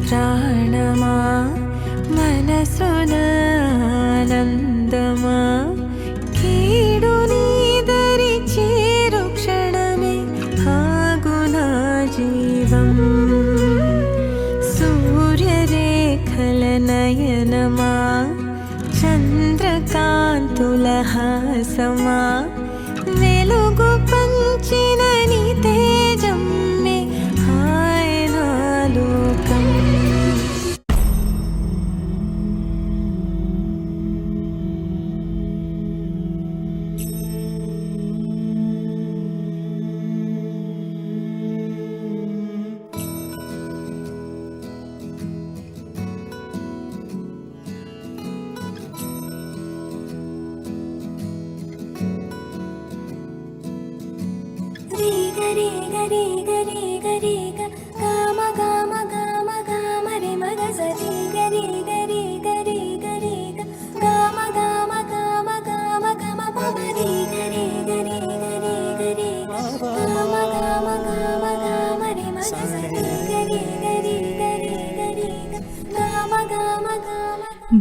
ప్రాణమా మనసున ఆనందమా కీడు నీదరి చేరు క్షణమే ఆగున జీవం సూర్యరేఖల నయనమా చంద్రకాంతుల హాసమా వెలుగు పంచిన నీ తేజమ్మే ఆయన లోకం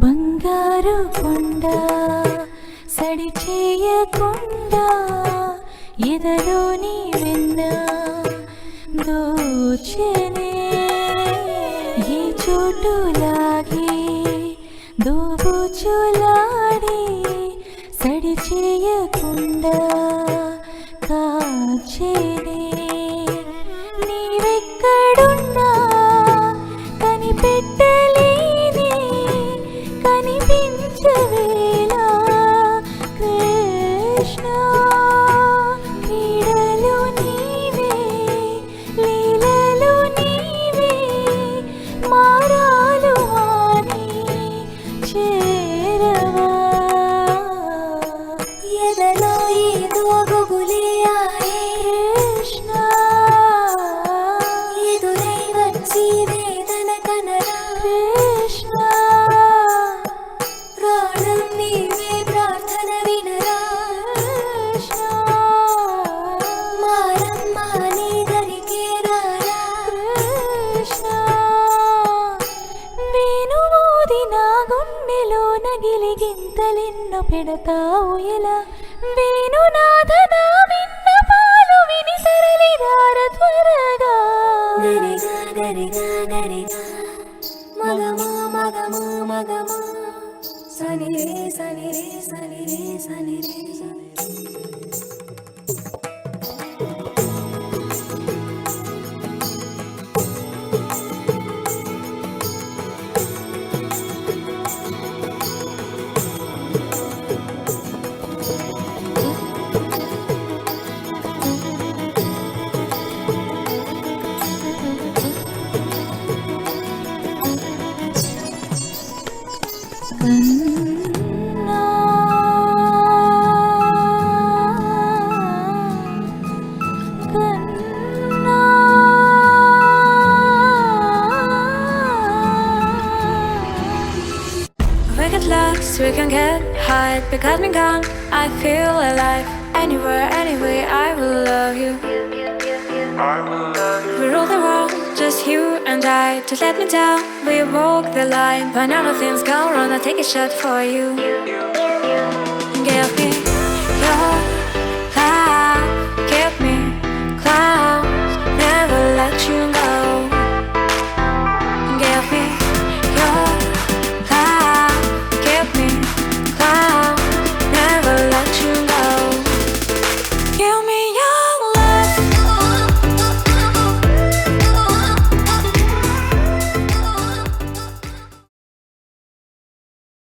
బంగారు కొండ సడి చేయకుండా ఎదలోని వెన్న దోచెనే ఈ చోటులాగి దోబుచులాడి సడి చేయకుండా కాచేనే నీవెక్కడున్నా కనిపెట్టలేని కనిపించవేలా కృష్ణ క్రీడలు నీవే లీలలు నీవే మారాలు అని చేరవా ఎదలో ఏదో గుబులే ఆయే కృష్ణ ఎదురై వచ్చి వేదన కనరా కృష్ణ ప్రాణం నీవే ప్రార్థన వినరా కృష్ణ మారమ్మ నీ దరికే రారా కృష్ణ వేణువూది నా గుండెలో నగిలి గింతలెన్నో పెడతావు ఎలా వేణునాథ నా విన్నపాలు విని తరలిరార త్వరగా గరిగా గరిగా గరిగా మగమా మగమా మగమా సని రే సని రే సని రే సని రే We get lost, we can get high because we're gone. I feel alive. Anywhere, anyway, I will love you. We rule the world, just you and I. Just let me down, we walk the line. When all of things go wrong, I'll take a shot for you. Give me